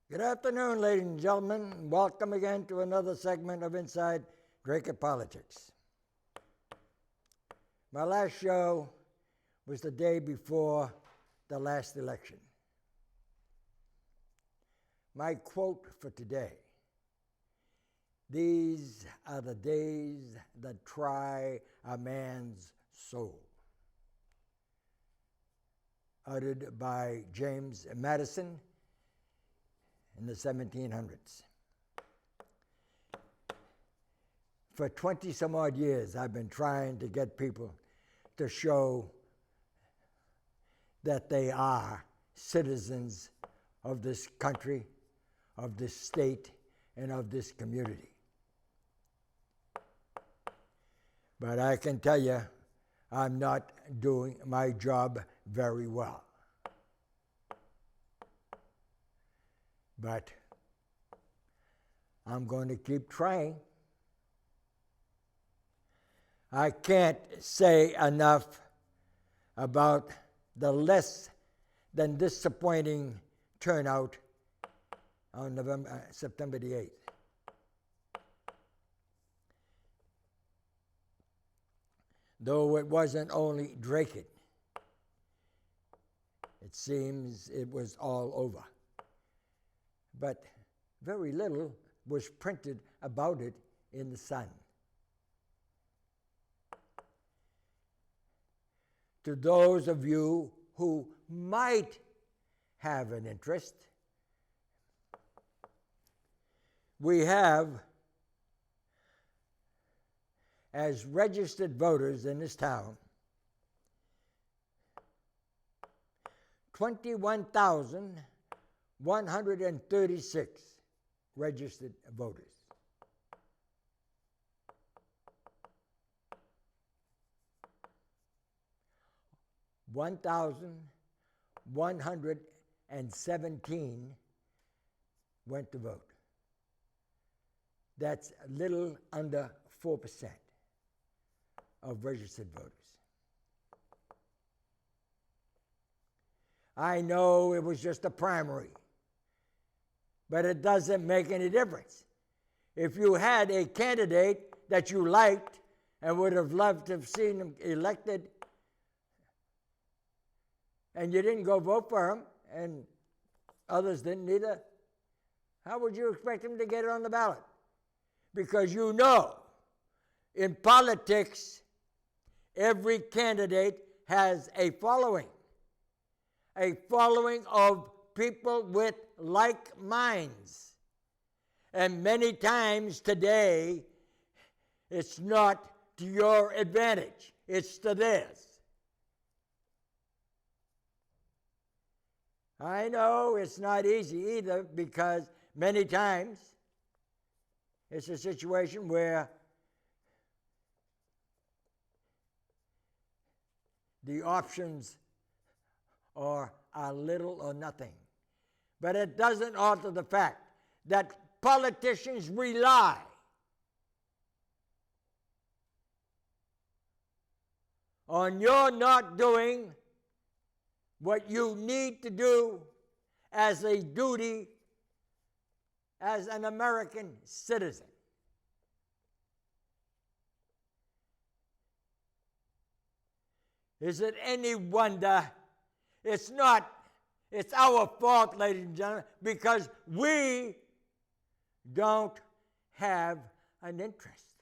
Good afternoon, ladies and gentlemen. Welcome again to another segment of Inside Dracut Politics. My last show was the day before the last election. My quote for today: "These are the days that try a man's soul," uttered by James Madison in the 1700s. For 20 some odd years, I've been trying to get people to show that they are citizens of this country, of this state, and of this community. But I can tell you, I'm not doing my job very well. But I'm going to keep trying. I can't say enough about the less than disappointing turnout on September the 8th. Though it wasn't only Dracut, it seems it was all over. But very little was printed about it in the Sun. To those of you who might have an interest, we have, as registered voters in this town, 21,136 registered voters. $1,117 went to vote. That's a little under 4% of registered voters. I know it was just a primary, but it doesn't make any difference. If you had a candidate that you liked and would have loved to have seen him elected, and you didn't go vote for him, and others didn't either, how would you expect him to get it on the ballot? Because you know, in politics, every candidate has a following of people with like minds. And many times today, it's not to your advantage, it's to theirs. I know it's not easy either, because many times it's a situation where the options are little or nothing. But it doesn't alter the fact that politicians rely on your not doing what you need to do as a duty as an American citizen. Is it any wonder? It's not. It's our fault, ladies and gentlemen, because we don't have an interest.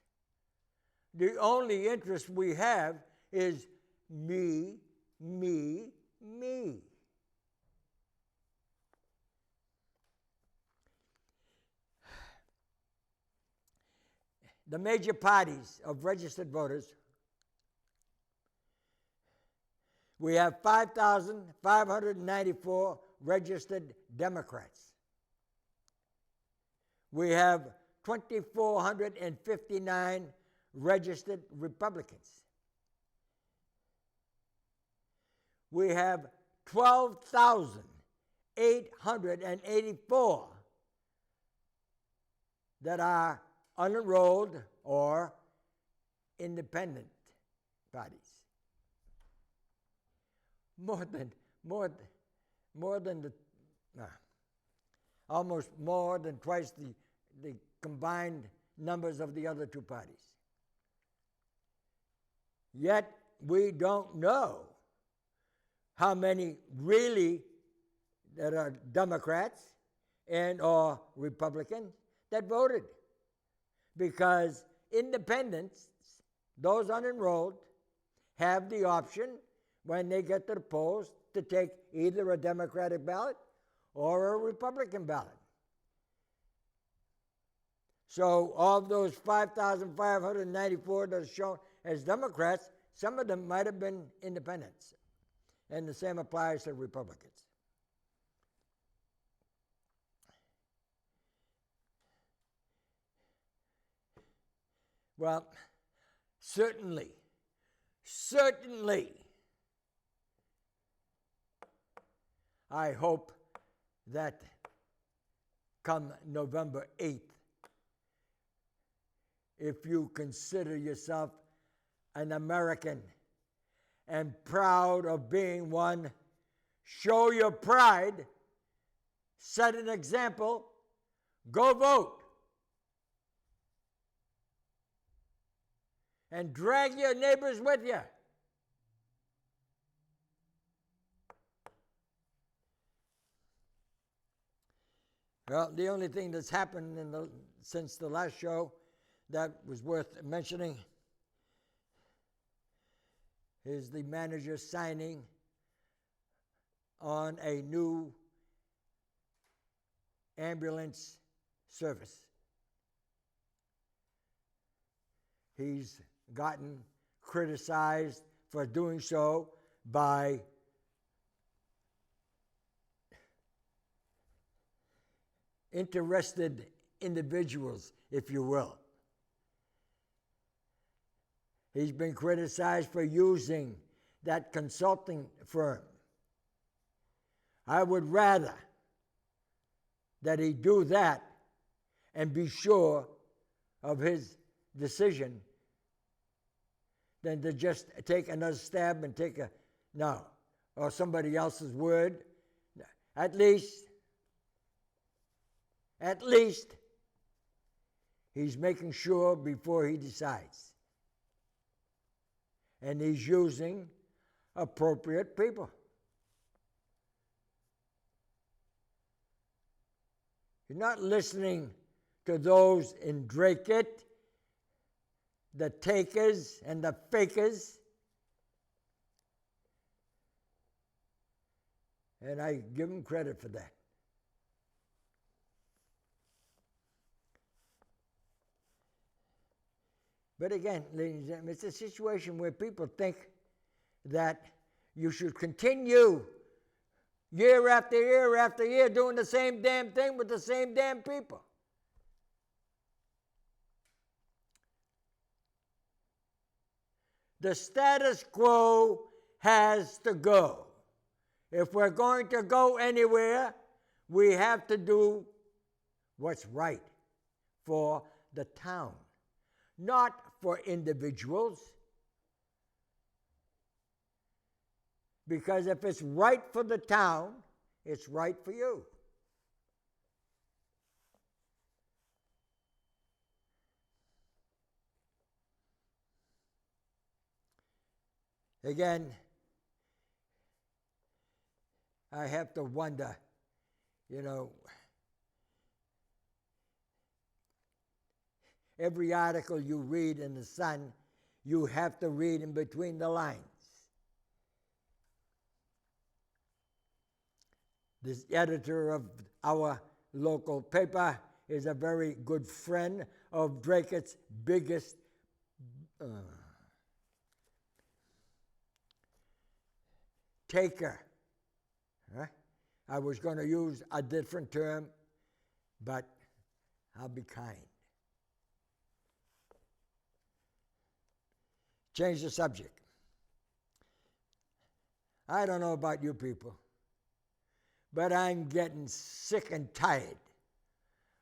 The only interest we have is me, me, me. The major parties of registered voters, we have 5,594 registered Democrats. We have 2,459 registered Republicans. We have 12,884 that are unenrolled or independent parties. More than the almost more than twice the combined numbers of the other two parties. Yet we don't know how many really that are Democrats and or Republicans that voted. Because independents, those unenrolled, have the option when they get to the polls to take either a Democratic ballot or a Republican ballot. So of those 5,594 that are shown as Democrats, some of them might have been independents. And the same applies to Republicans. Well, certainly, I hope that come November 8th, if you consider yourself an American and proud of being one, show your pride, set an example, go vote. And drag your neighbors with you. Well, the only thing that's happened since the last show that was worth mentioning is the manager signing on a new ambulance service. He's gotten criticized for doing so by interested individuals, if you will. He's been criticized for using that consulting firm. I would rather that he do that and be sure of his decision than to just take another stab and take or somebody else's word. At least he's making sure before he decides. And he's using appropriate people. You're not listening to those in Dracut, the takers and the fakers. And I give them credit for that. But again, ladies and gentlemen, it's a situation where people think that you should continue year after year after year doing the same damn thing with the same damn people. The status quo has to go. If we're going to go anywhere, we have to do what's right for the town, not for individuals. Because if it's right for the town, it's right for you. Again, I have to wonder, every article you read in the Sun, you have to read in between the lines. This editor of our local paper is a very good friend of Dracut's biggest taker. I was going to use a different term, but I'll be kind. Change the subject. I don't know about you people, but I'm getting sick and tired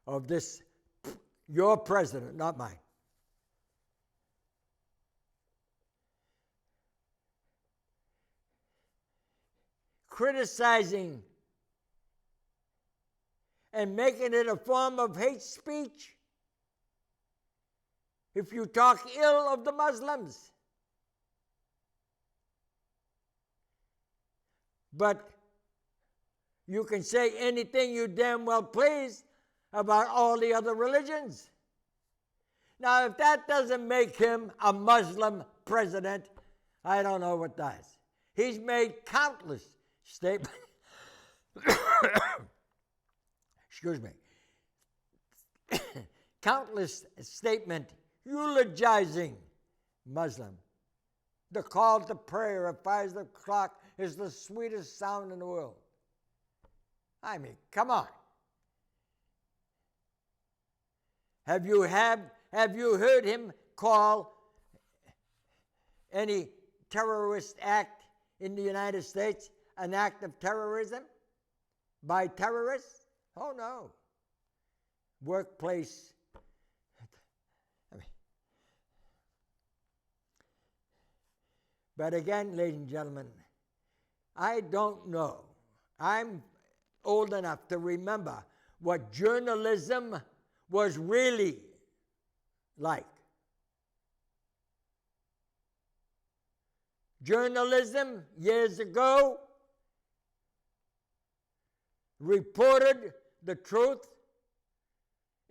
of this, your president, not mine, criticizing and making it a form of hate speech if you talk ill of the Muslims. But you can say anything you damn well please about all the other religions. Now, if that doesn't make him a Muslim president, I don't know what does. He's made countless statements. Excuse me. Countless statements eulogizing Muslim. The call to prayer at 5 o'clock is the sweetest sound in the world. I mean, come on. Have you heard him call any terrorist act in the United States an act of terrorism by terrorists? Oh, no. Workplace. But again, ladies and gentlemen, I don't know. I'm old enough to remember what journalism was really like. Journalism, years ago, reported the truth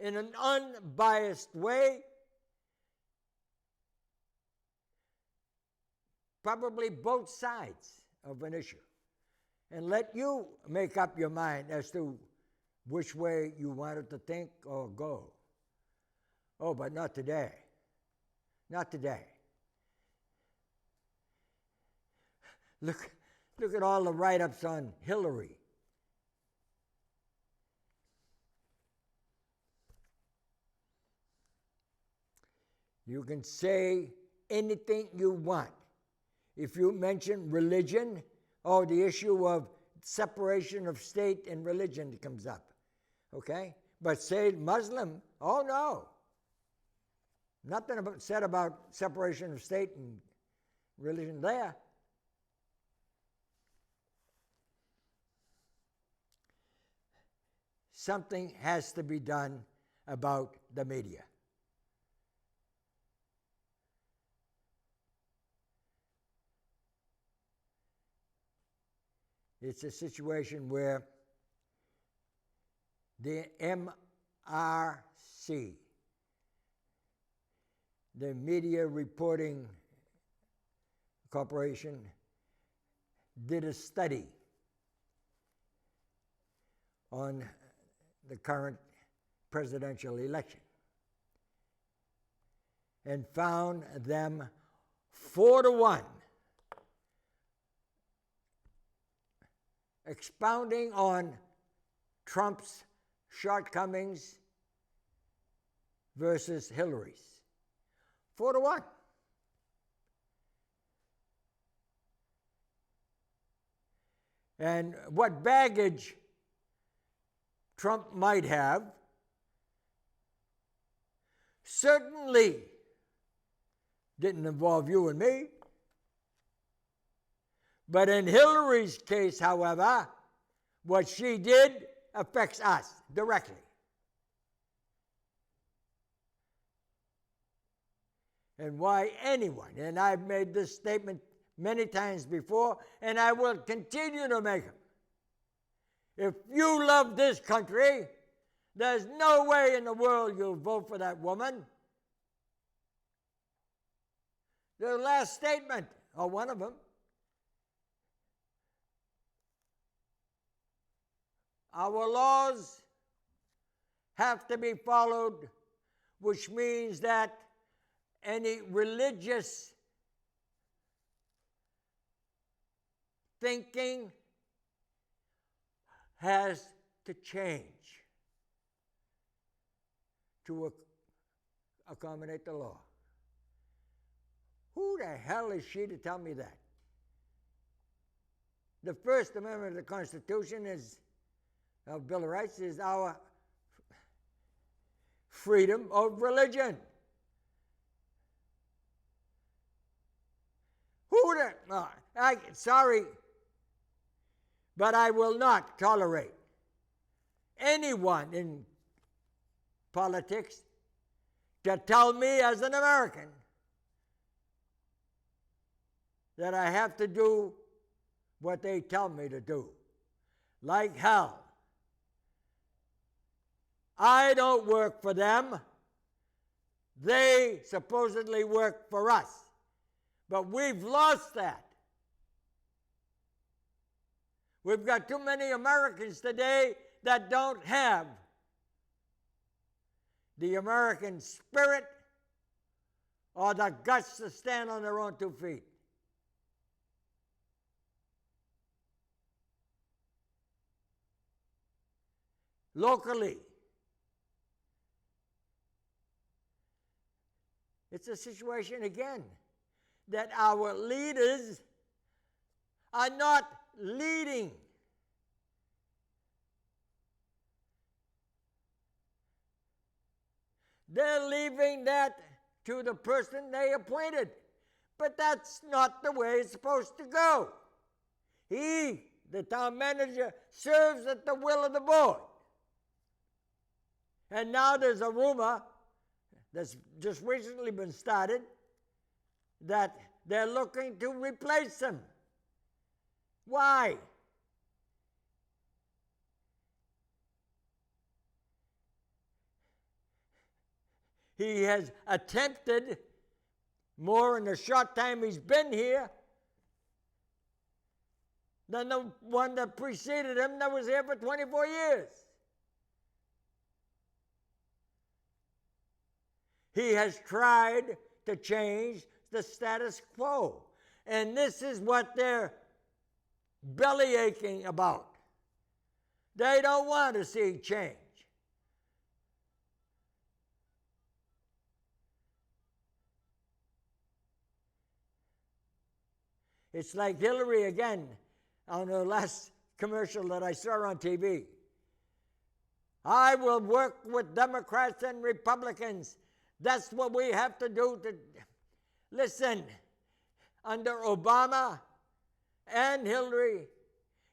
in an unbiased way, probably both sides of an issue, and let you make up your mind as to which way you wanted to think or go. Oh, but not today. Not today. Look at all the write-ups on Hillary. You can say anything you want. If you mention religion or the issue of separation of state and religion comes up, okay? But say Muslim, oh no. Nothing said about separation of state and religion there. Something has to be done about the media. It's a situation where the MRC, the Media Reporting Corporation, did a study on the current presidential election and found them 4-1 expounding on Trump's shortcomings versus Hillary's. 4-1. And what baggage Trump might have certainly didn't involve you and me. But in Hillary's case, however, what she did affects us directly. And why anyone, and I've made this statement many times before, and I will continue to make it. If you love this country, there's no way in the world you'll vote for that woman. The last statement, or one of them, our laws have to be followed, which means that any religious thinking has to change to accommodate the law. Who the hell is she to tell me that? The First Amendment of the Constitution of Bill of Rights is our freedom of religion. Who the... sorry, but I will not tolerate anyone in politics to tell me as an American that I have to do what they tell me to do. Like hell. I don't work for them. They supposedly work for us. But we've lost that. We've got too many Americans today that don't have the American spirit or the guts to stand on their own 2 feet. Locally, it's a situation again that our leaders are not leading. They're leaving that to the person they appointed. But that's not the way it's supposed to go. He, the town manager, serves at the will of the board. And now there's a rumor that's just recently been started that they're looking to replace him. Why? He has attempted more in the short time he's been here than the one that preceded him that was here for 24 years. He has tried to change the status quo. And this is what they're belly aching about. They don't want to see change. It's like Hillary again on the last commercial that I saw on TV. I will work with Democrats and Republicans. That's what we have to do to listen. Under Obama and Hillary,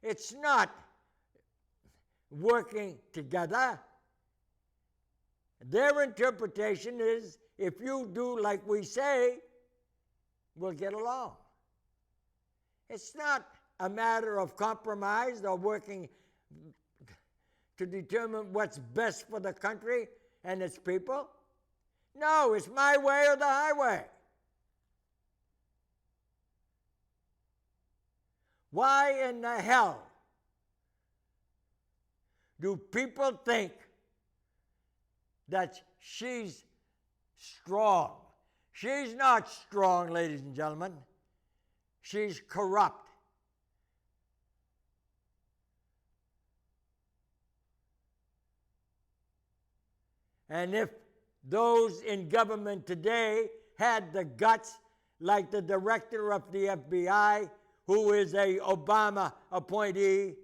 it's not working together. Their interpretation is if you do like we say, we'll get along. It's not a matter of compromise or working to determine what's best for the country and its people. No, it's my way or the highway. Why in the hell do people think that she's strong? She's not strong, ladies and gentlemen. She's corrupt. And if those in government today had the guts, like the director of the FBI, who is a Obama appointee,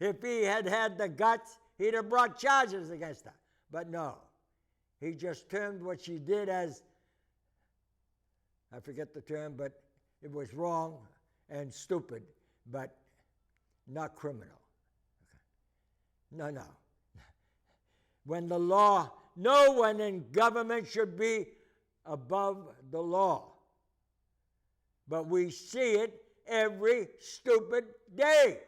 if he had had the guts, he'd have brought charges against her. But no, he just termed what she did as, I forget the term, but it was wrong and stupid, but not criminal. Okay. No. When the law, no one in government should be above the law. But we see it every stupid day.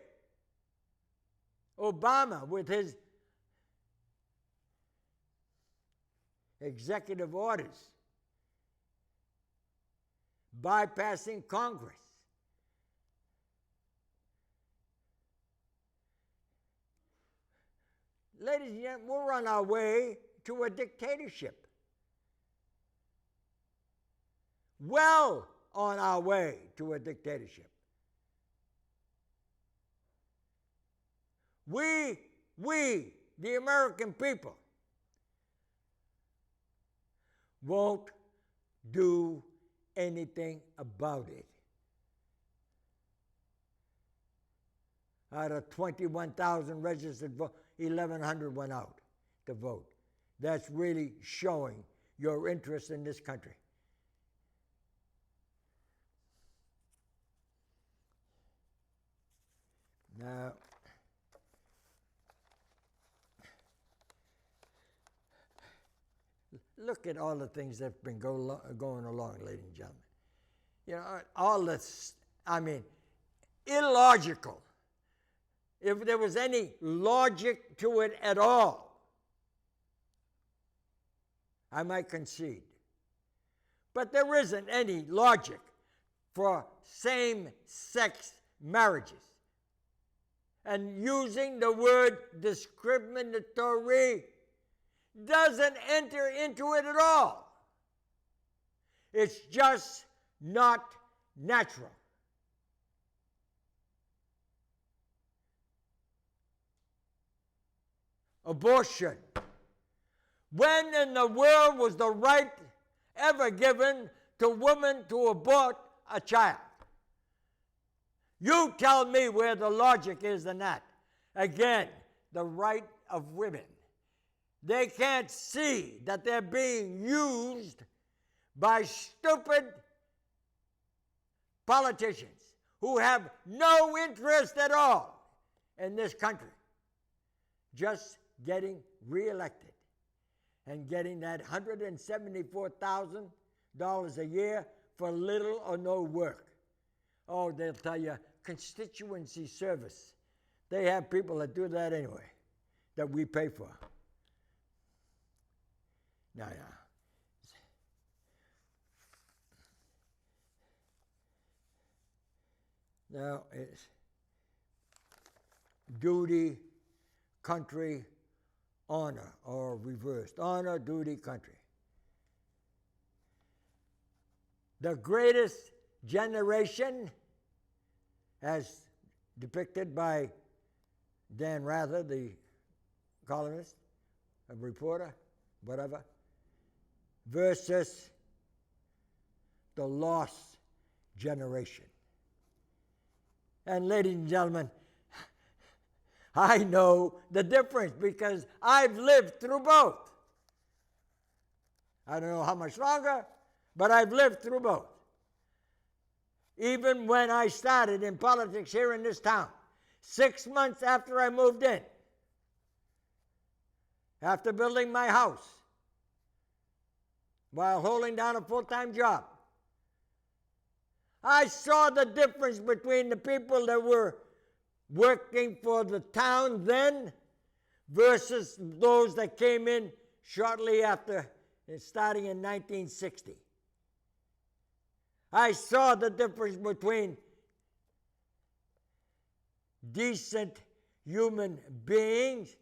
Obama, with his executive orders, bypassing Congress. Ladies and gentlemen, we're on our way to a dictatorship. Well on our way to a dictatorship. We, the American people, won't do anything about it. Out of 21,000 registered voters, 1,100 went out to vote. That's really showing your interest in this country. Now, Look at all the things that's been going along, ladies and gentlemen. You know, all this, I mean, illogical. If there was any logic to it at all, I might concede. But there isn't any logic for same-sex marriages. And using the word discriminatory doesn't enter into it at all. It's just not natural. Abortion. When in the world was the right ever given to women to abort a child? You tell me where the logic is in that. Again, the right of women. They can't see that they're being used by stupid politicians who have no interest at all in this country, just getting reelected and getting that $174,000 a year for little or no work. Oh, they'll tell you, constituency service. They have people that do that anyway, that we pay for. No. Now it's duty, country, honor, or reversed. Honor, duty, country. The greatest generation, as depicted by Dan Rather, the columnist, a reporter, whatever, versus the lost generation. And ladies and gentlemen, I know the difference because I've lived through both. I don't know how much longer, but I've lived through both. Even when I started in politics here in this town, 6 months after I moved in, after building my house, while holding down a full-time job, I saw the difference between the people that were working for the town then versus those that came in shortly after, starting in 1960. I saw the difference between decent human beings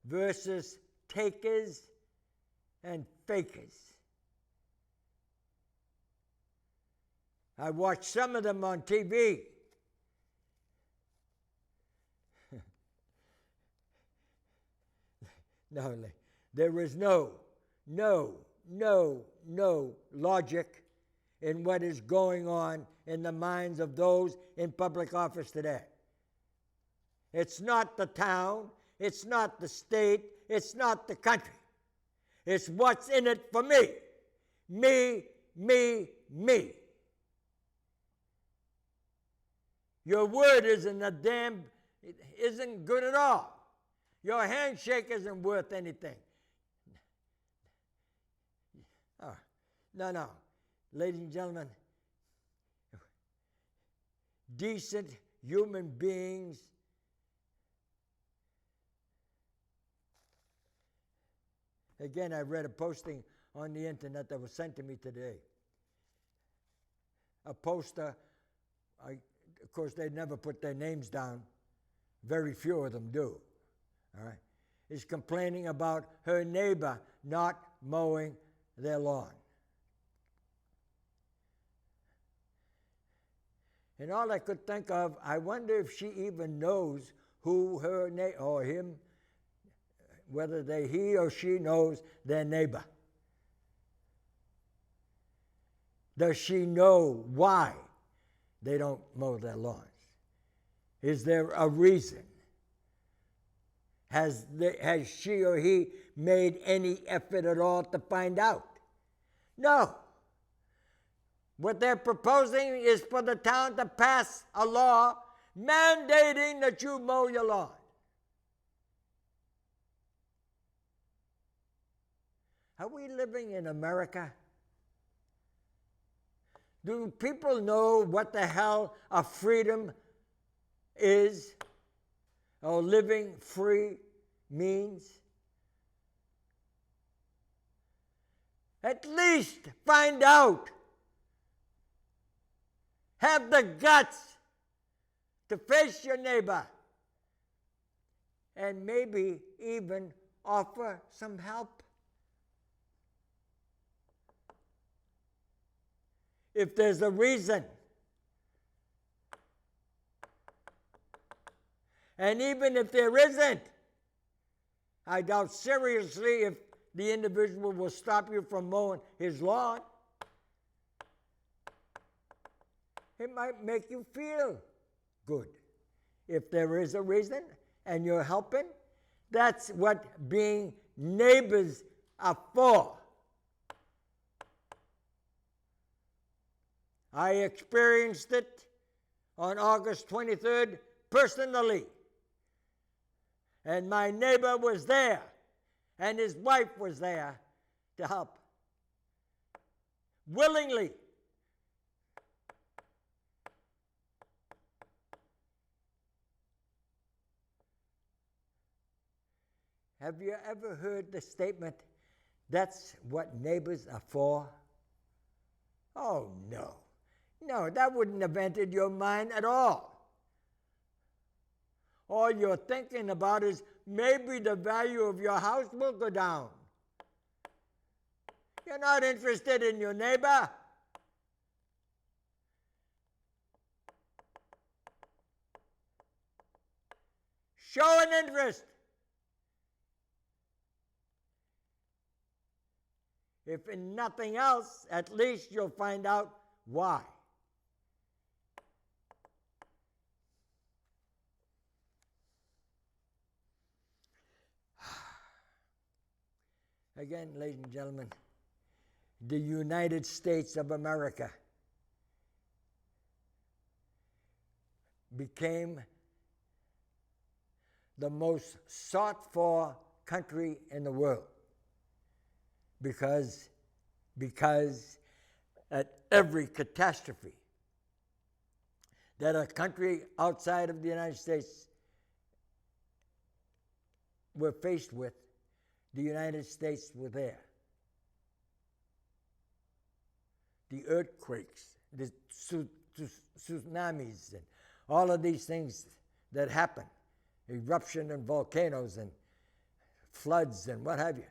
versus takers and fakers. I watched some of them on TV. No, there is no logic in what is going on in the minds of those in public office today. It's not the town, it's not the state, it's not the country. It's what's in it for me. Me. Your word isn't good at all. Your handshake isn't worth anything. Oh, no. Ladies and gentlemen, decent human beings again, I read a posting on the internet that was sent to me today. A poster, of course, they never put their names down. Very few of them do. All right, is complaining about her neighbor not mowing their lawn. And all I could think of, I wonder if she even knows who her neighbor, or him, whether he or she knows their neighbor. Does she know why they don't mow their lawns? Is there a reason? Has she or he made any effort at all to find out? No. What they're proposing is for the town to pass a law mandating that you mow your lawn. Are we living in America? Do people know what the hell a freedom is, or living free means? At least find out. Have the guts to face your neighbor and maybe even offer some help. If there's a reason. And even if there isn't, I doubt seriously if the individual will stop you from mowing his lawn. It might make you feel good. If there is a reason and you're helping, that's what being neighbors are for. I experienced it on August 23rd personally. And my neighbor was there, and his wife was there to help. Willingly. Have you ever heard the statement, that's what neighbors are for? Oh, no. No, that wouldn't have entered your mind at all. All you're thinking about is maybe the value of your house will go down. You're not interested in your neighbor. Show an interest. If in nothing else, at least you'll find out why. Again, ladies and gentlemen, the United States of America became the most sought-for country in the world because at every catastrophe that a country outside of the United States were faced with, the United States were there. The earthquakes, the tsunamis, and all of these things that happen, eruption and volcanoes and floods and what have you.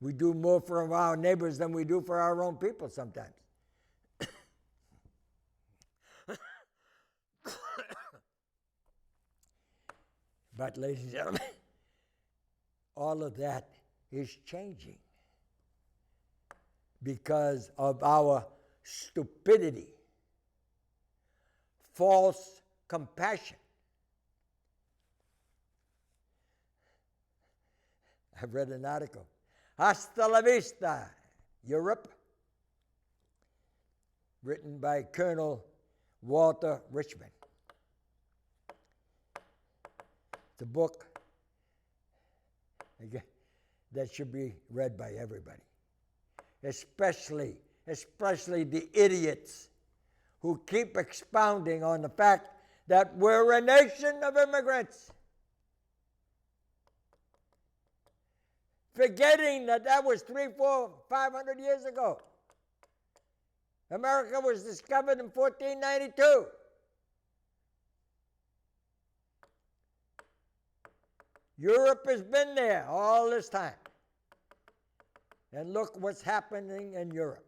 We do more for our neighbors than we do for our own people sometimes. But, ladies and gentlemen, all of that is changing because of our stupidity, false compassion. I've read an article. Hasta la vista, Europe, written by Colonel Walter Richmond. It's a book that should be read by everybody, especially the idiots who keep expounding on the fact that we're a nation of immigrants, forgetting that was 300, 400, 500 years ago. America was discovered in 1492. Europe has been there all this time. And look what's happening in Europe.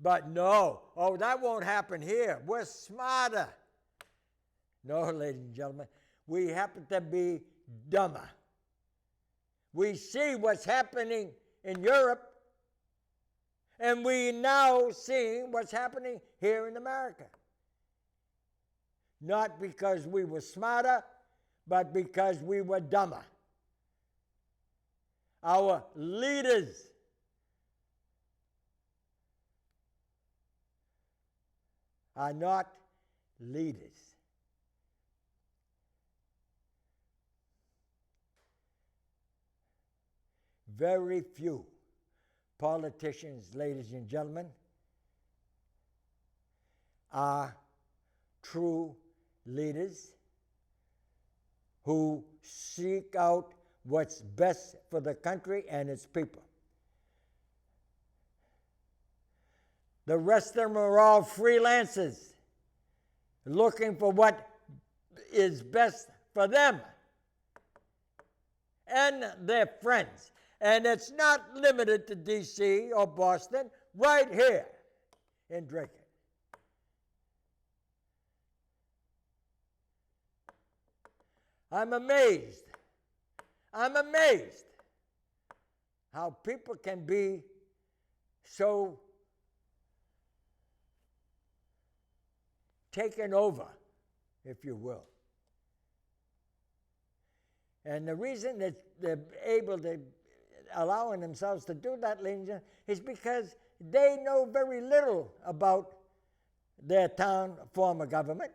But no, that won't happen here. We're smarter. No, ladies and gentlemen, we happen to be dumber. We see what's happening in Europe, and we now see what's happening here in America. Not because we were smarter, but because we were dumber. Our leaders are not leaders. very few politicians, ladies and gentlemen, are true leaders who seek out what's best for the country and its people. The rest of them are all freelancers looking for what is best for them and their friends. And it's not limited to D.C. or Boston, right here in Dracut. I'm amazed how people can be so taken over, if you will. And the reason that they're able to allowing themselves to do that, ladies and gentlemen, is because they know very little about their town form of government.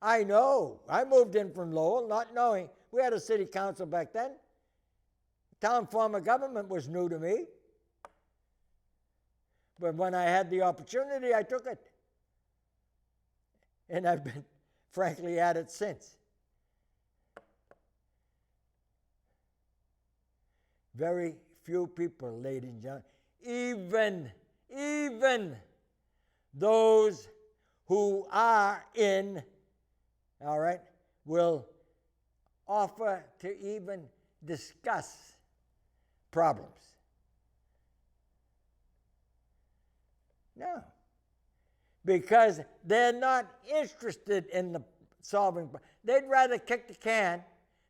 I know. I moved in from Lowell not knowing. We had a city council back then. Town form of government was new to me. But when I had the opportunity, I took it. And I've been, frankly, at it since. Very few people, ladies and gentlemen, even those who are in, all right, will offer to even discuss problems. No. Because they're not interested in the solving. They'd rather kick the can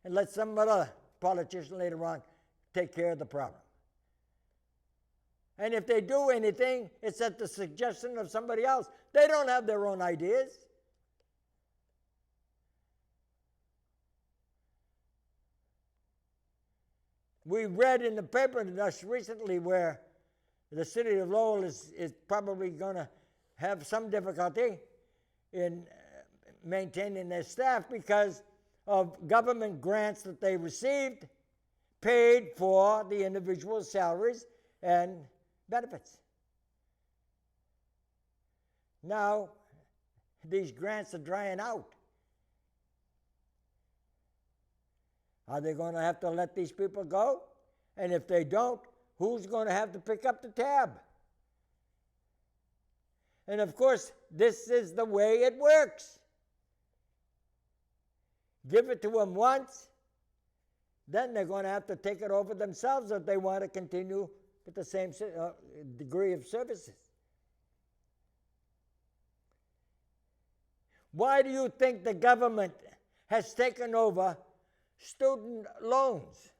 and let some other politician later on take care of the problem. And if they do anything, it's at the suggestion of somebody else. They don't have their own ideas. We read in the paper just recently where the city of Lowell is probably going to have some difficulty in maintaining their staff because of government grants that they received paid for the individual's salaries and benefits. Now, these grants are drying out. Are they going to have to let these people go? And if they don't, who's going to have to pick up the tab? And of course, this is the way it works. Give it to them once, then they're going to have to take it over themselves if they want to continue with the same degree of services. Why do you think the government has taken over student loans?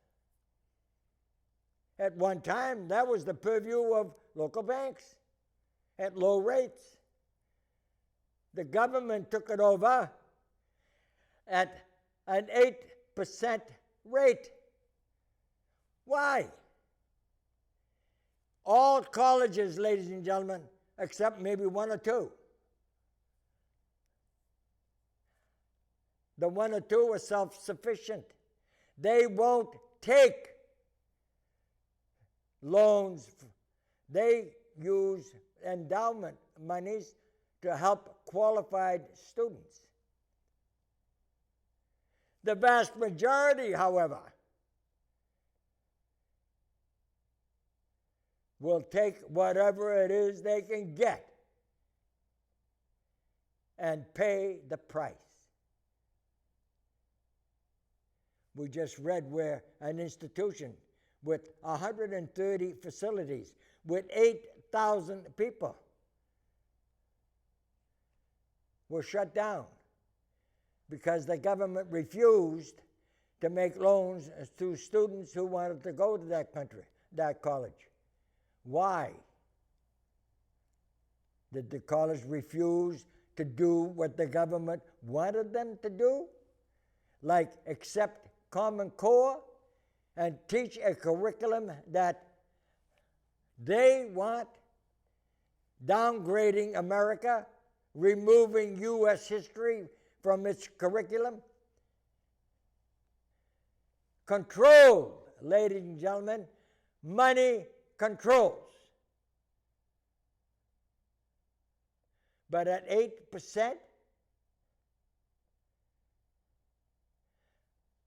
At one time, that was the purview of local banks at low rates. The government took it over at an 8% rate. Why? All colleges, ladies and gentlemen, except maybe one or two. The one or two are self-sufficient. They won't take loans. They use endowment monies to help qualified students. The vast majority, however, will take whatever it is they can get and pay the price. We just read where an institution with 130 facilities, with 8,000 people, were shut down because the government refused to make loans to students who wanted to go to that college. Why? Did the college refuse to do what the government wanted them to do? Like accept Common Core and teach a curriculum that they want, downgrading America, removing U.S. history from its curriculum? Controlled, ladies and gentlemen, money controls. But at 8%,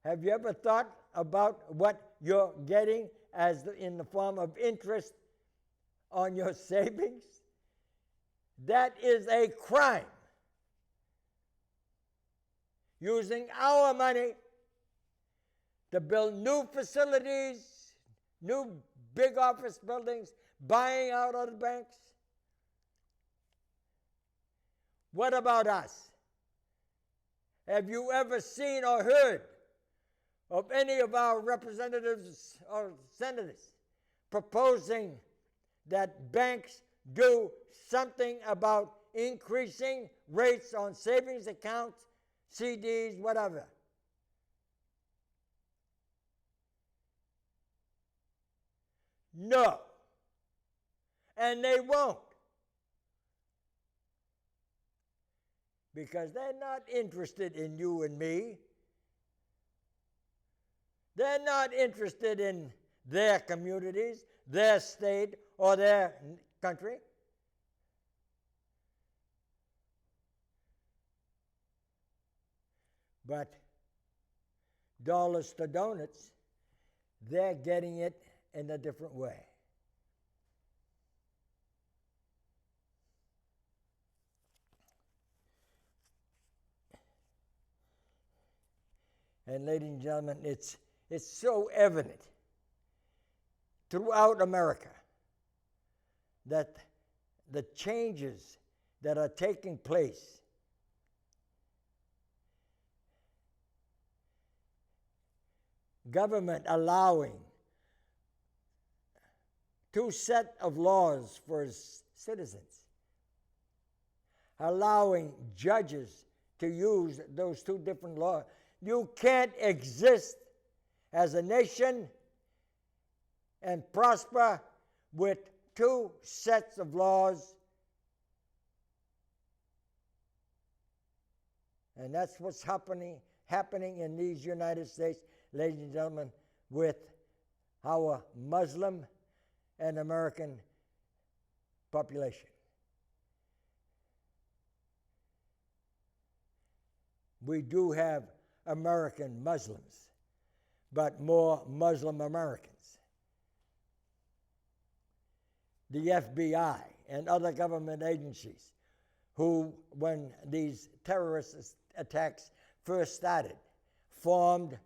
have you ever thought about what you're getting in the form of interest on your savings? That is a crime. Using our money to build new facilities, new big office buildings, buying out other banks. What about us? Have you ever seen or heard of any of our representatives or senators proposing that banks do something about increasing rates on savings accounts, CDs, whatever? No. And they won't. Because they're not interested in you and me. They're not interested in their communities, their state, or their country. But dollars to donuts, they're getting it in a different way. And ladies and gentlemen, it's so evident throughout America that the changes that are taking place government allowing two set of laws for its citizens, allowing judges to use those two different laws. You can't exist as a nation and prosper with two sets of laws. And that's what's happening in these United States, ladies and gentlemen, with our Muslim and American population. We do have American Muslims, but more Muslim Americans. The FBI and other government agencies who, when these terrorist attacks first started, formed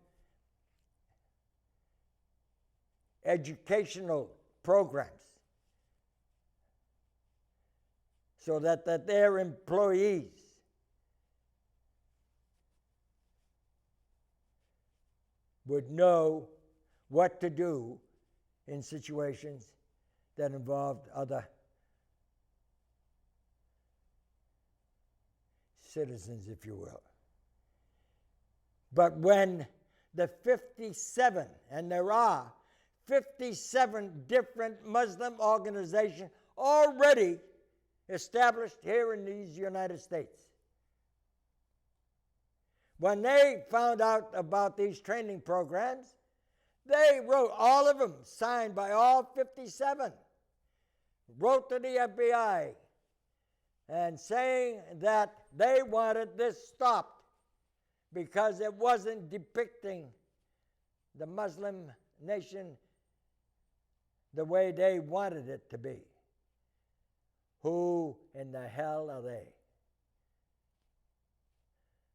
educational programs so that their employees would know what to do in situations that involved other citizens, if you will. But when the 57, and there are 57 different Muslim organizations already established here in these United States, when they found out about these training programs, they wrote, all of them, signed by all 57, wrote to the FBI and saying that they wanted this stopped because it wasn't depicting the Muslim nation the way they wanted it to be. Who in the hell are they?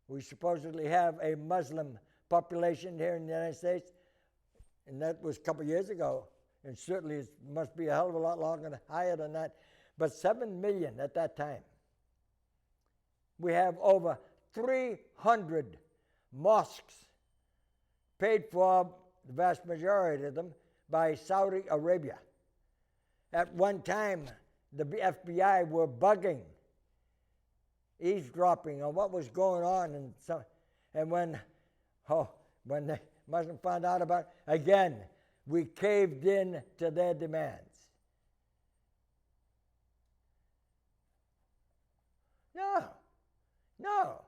We supposedly have a Muslim population here in the United States, and that was a couple years ago, and certainly it must be a hell of a lot longer, higher than that, but 7 million at that time. We have over 300 mosques paid for, the vast majority of them, by Saudi Arabia. At one time, the FBI were bugging, eavesdropping on what was going on, and when the Muslims found out about it, again, we caved in to their demands. No.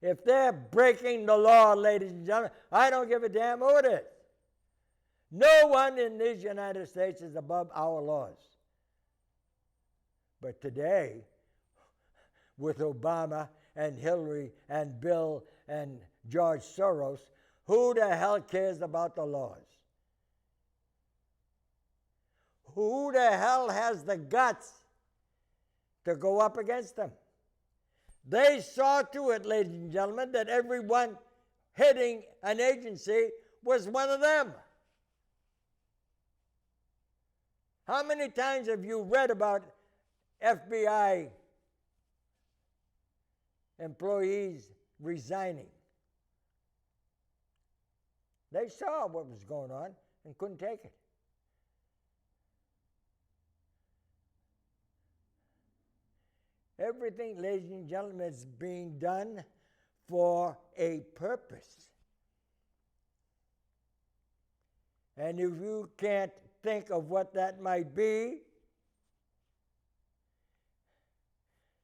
If they're breaking the law, ladies and gentlemen, I don't give a damn who it is. No one in these United States is above our laws. But today, with Obama and Hillary and Bill and George Soros, who the hell cares about the laws? Who the hell has the guts to go up against them? They saw to it, ladies and gentlemen, that everyone heading an agency was one of them. How many times have you read about FBI employees resigning? They saw what was going on and couldn't take it. Everything, ladies and gentlemen, is being done for a purpose. And if you can't think of what that might be,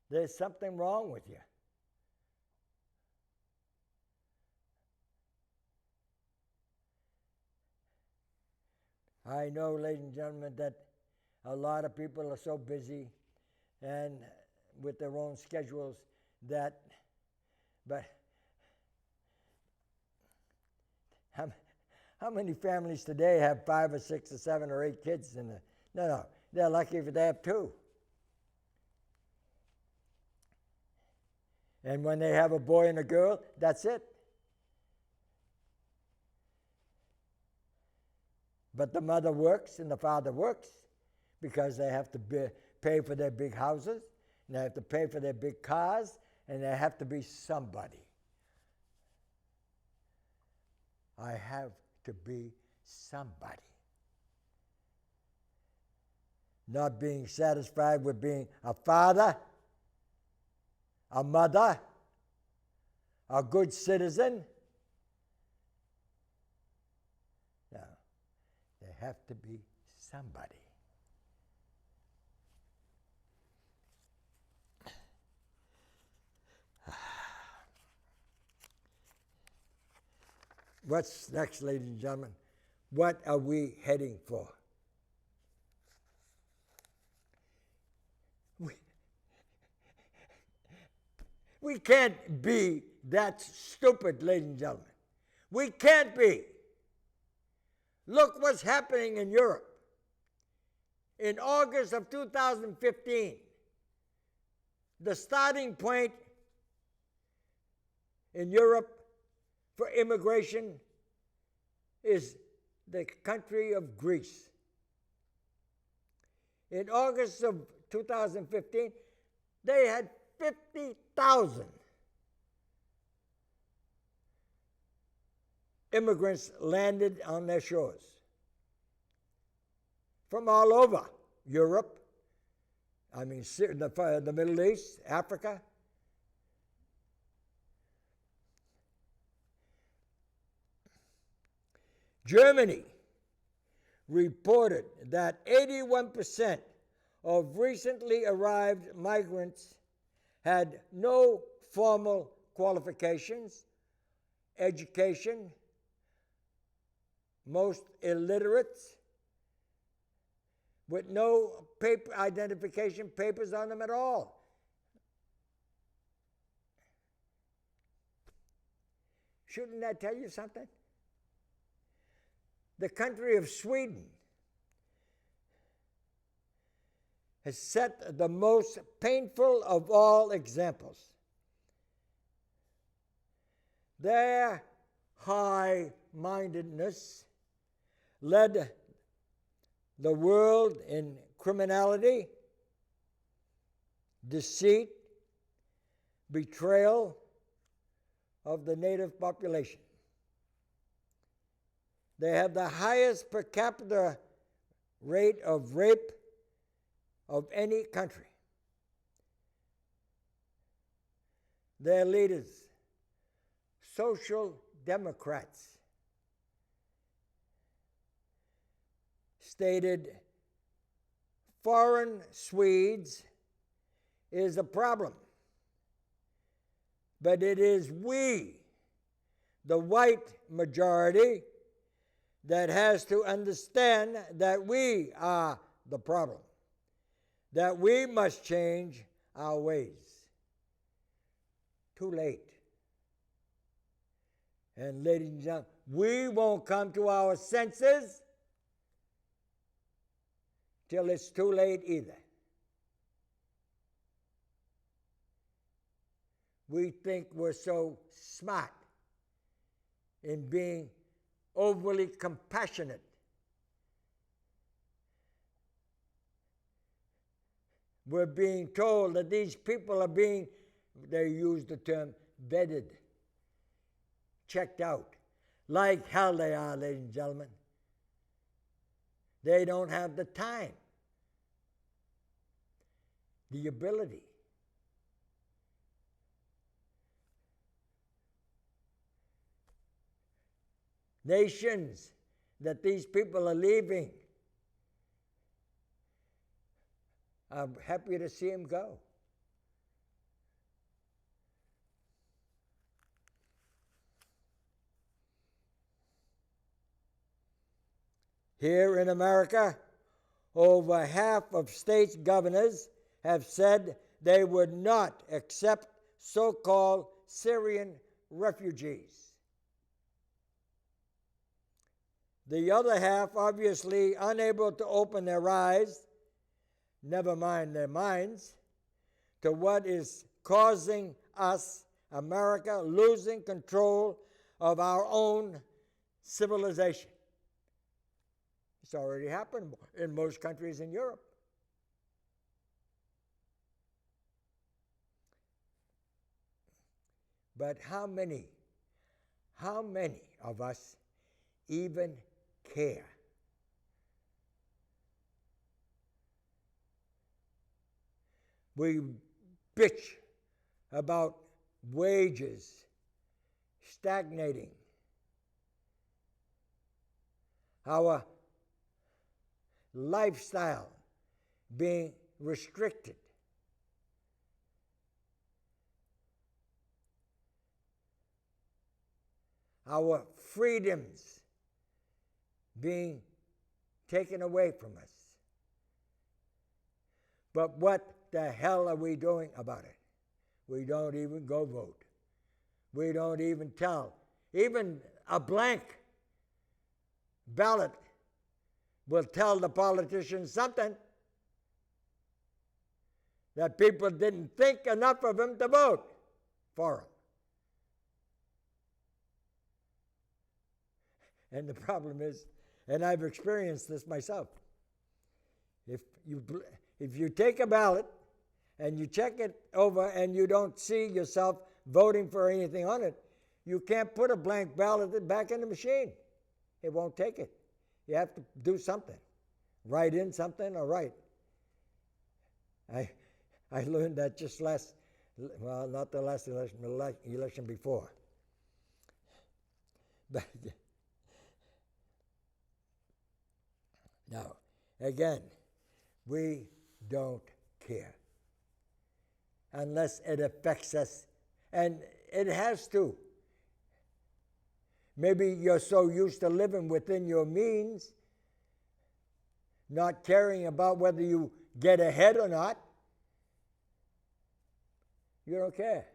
there's something wrong with you. I know, ladies and gentlemen, that a lot of people are so busy and with their own schedules that, but how many families today have 5 or 6 or 7 or 8 kids in the, no, they're lucky if they have 2. And when they have a boy and a girl, that's it. But the mother works and the father works because they have to pay for their big houses, and they have to pay for their big cars, and they have to be somebody. I have to be somebody. Not being satisfied with being a father, a mother, a good citizen. No, they have to be somebody. What's next, ladies and gentlemen? What are we heading for? We can't be that stupid, ladies and gentlemen. We can't be. Look what's happening in Europe. In August of 2015, the starting point in Europe for immigration is the country of Greece. In August of 2015, they had 50,000 immigrants landed on their shores from all over Europe, the Middle East, Africa. Germany reported that 81% of recently arrived migrants had no formal qualifications, education, most illiterate, with no identification papers on them at all. Shouldn't that tell you something? The country of Sweden has set the most painful of all examples. Their high-mindedness led the world in criminality, deceit, betrayal of the native population. They have the highest per capita rate of rape of any country. Their leaders, social democrats, stated foreign Swedes is a problem, but it is we, the white majority, that has to understand that we are the problem, that we must change our ways. Too late. And ladies and gentlemen, we won't come to our senses till it's too late either. We think we're so smart in being overly compassionate. We're being told that these people are being, they use the term, vetted, checked out. Like hell they are, ladies and gentlemen. They don't have the time, the ability. Nations that these people are leaving, I'm happy to see them go. Here in America, over half of states' governors have said they would not accept so-called Syrian refugees. The other half, obviously unable to open their eyes, never mind their minds, to what is causing us, America, losing control of our own civilization. It's already happened in most countries in Europe. But how many of us even care? We bitch about wages stagnating, our lifestyle being restricted, our freedoms being taken away from us. But what the hell are we doing about it? We don't even go vote. We don't even tell. Even a blank ballot will tell the politicians something, that people didn't think enough of him to vote for him. And the problem is, and I've experienced this myself, if you take a ballot and you check it over and you don't see yourself voting for anything on it, you can't put a blank ballot back in the machine. It won't take it. You have to do something. Write in something or write. I learned that just well, not the last election, the election before. But now, again, we don't care unless it affects us, and it has to. Maybe you're so used to living within your means, not caring about whether you get ahead or not. You don't care.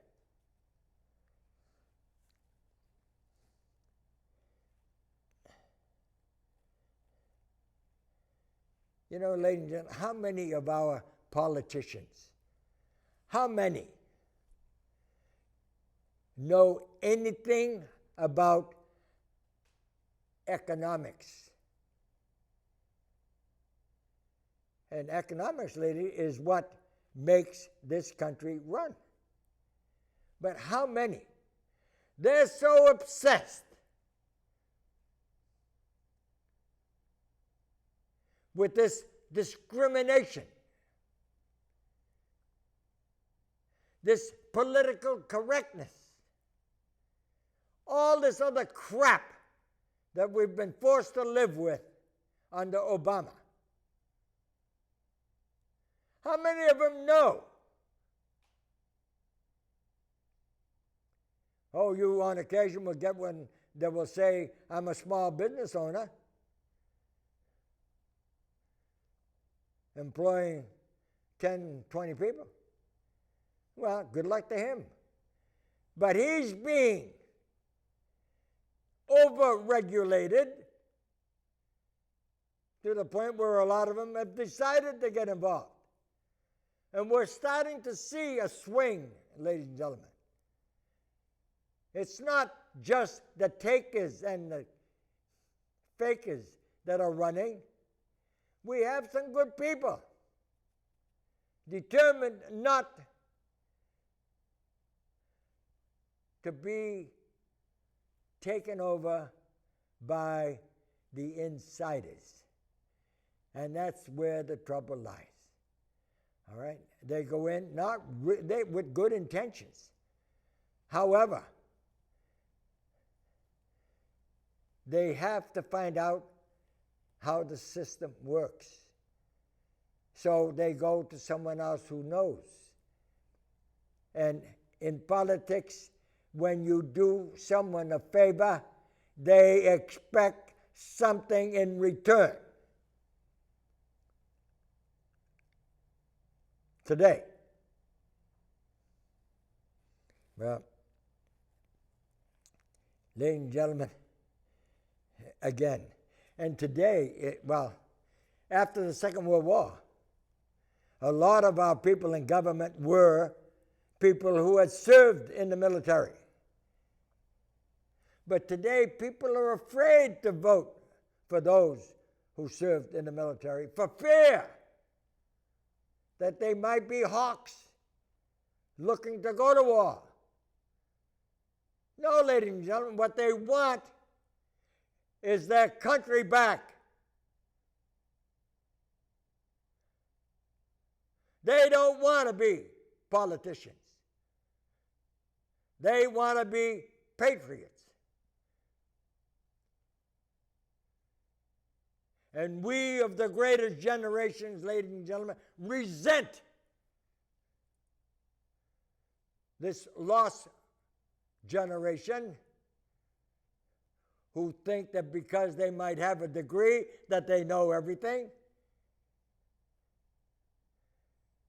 You know, ladies and gentlemen, how many of our politicians, how many know anything about economics? And economics, lady, is what makes this country run. But how many? They're so obsessed with this discrimination, this political correctness, all this other crap that we've been forced to live with under Obama. How many of them know? Oh, you on occasion will get one that will say, I'm a small business owner, employing 10, 20 people. Well, good luck to him. But he's being over-regulated to the point where a lot of them have decided to get involved. And we're starting to see a swing, ladies and gentlemen. It's not just the takers and the fakers that are running. We have some good people determined not to be taken over by the insiders. And that's where the trouble lies. All right? They go in with good intentions. However, they have to find out how the system works. So they go to someone else who knows. And in politics, when you do someone a favor, they expect something in return. Today. Well, ladies and gentlemen, again, and today, after the Second World War, a lot of our people in government were people who had served in the military. But today, people are afraid to vote for those who served in the military for fear that they might be hawks looking to go to war. No, ladies and gentlemen, what they want is their country back. They don't want to be politicians. They want to be patriots. And we of the greatest generations, ladies and gentlemen, resent this lost generation who think that because they might have a degree that they know everything,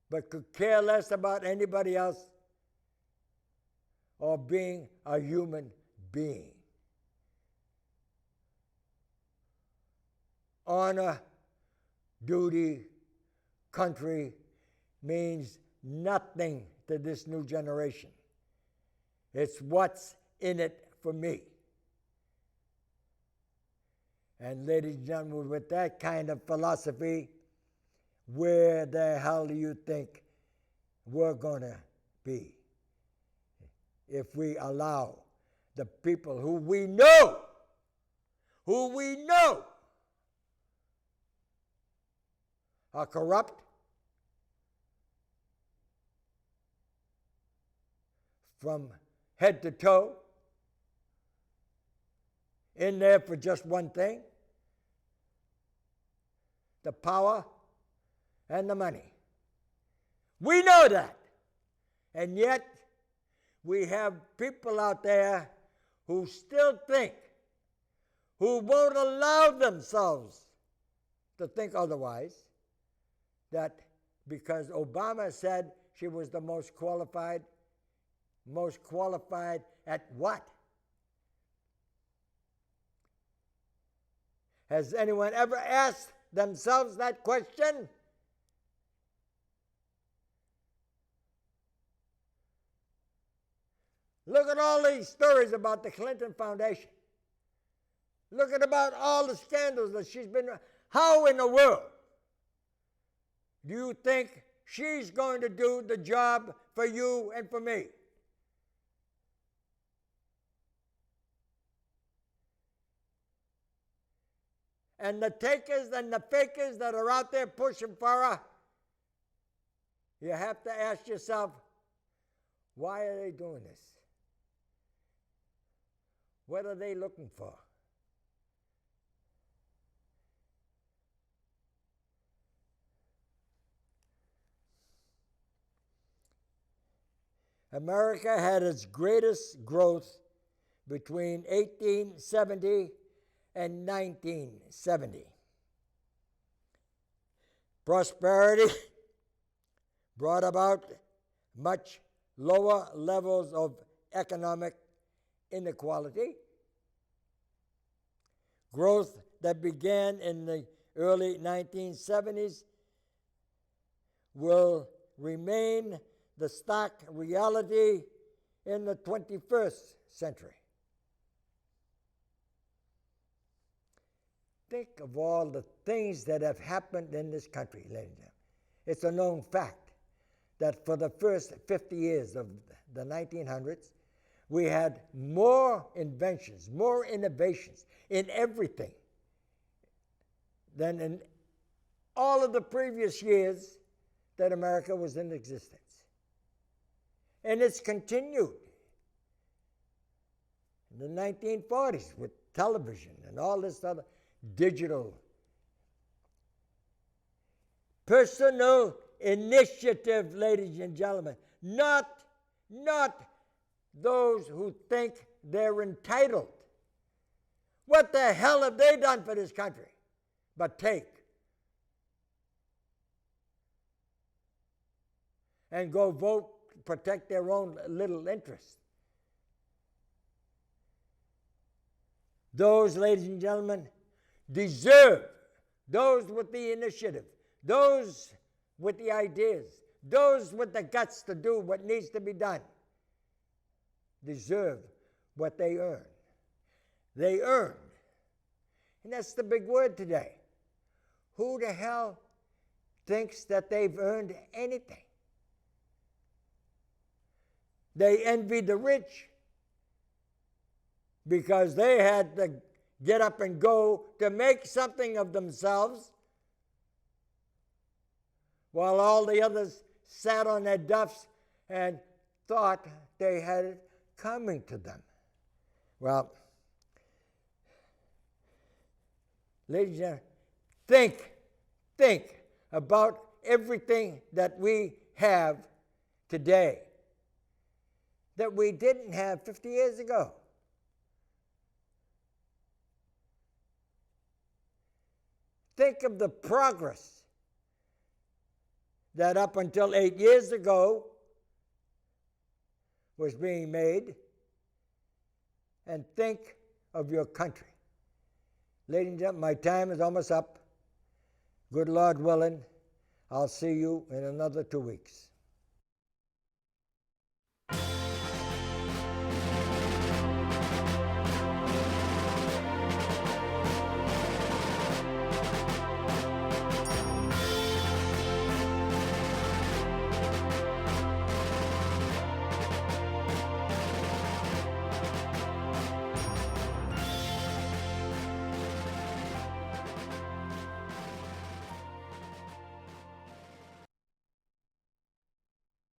but could care less about anybody else or being a human being. Honor, duty, country means nothing to this new generation. It's what's in it for me. And ladies and gentlemen, with that kind of philosophy, where the hell do you think we're going to be if we allow the people who we know are corrupt, from head to toe, in there for just one thing, the power and the money. We know that. And yet, we have people out there who still think, who won't allow themselves to think otherwise, that because Obama said she was the most qualified at what? Has anyone ever asked themselves that question? Look at all these stories about the Clinton Foundation. Look at about all the scandals that she's been. How in the world do you think she's going to do the job for you and for me? And the takers and the fakers that are out there pushing for her, you have to ask yourself, why are they doing this? What are they looking for? America had its greatest growth between 1870 and 1970. Prosperity brought about much lower levels of economic inequality. Growth that began in the early 1970s will remain the stark reality in the 21st century. Think of all the things that have happened in this country, ladies and gentlemen. It's a known fact that for the first 50 years of the 1900s, we had more inventions, more innovations in everything than in all of the previous years that America was in existence. And it's continued in the 1940s with television and all this other digital. Personal initiative, ladies and gentlemen, not those who think they're entitled. What the hell have they done for this country but take and go vote, protect their own little interests? Those, ladies and gentlemen, deserve, those with the initiative, those with the ideas, those with the guts to do what needs to be done, deserve what they earn. They earned. And that's the big word today. Who the hell thinks that they've earned anything? They envy the rich because they had to get up and go to make something of themselves, while all the others sat on their duffs and thought they had it coming to them. Well, ladies and gentlemen, think about everything that we have today that we didn't have 50 years ago. Think of the progress that up until 8 years ago was being made, and think of your country. Ladies and gentlemen, my time is almost up. Good Lord willing, I'll see you in another 2 weeks.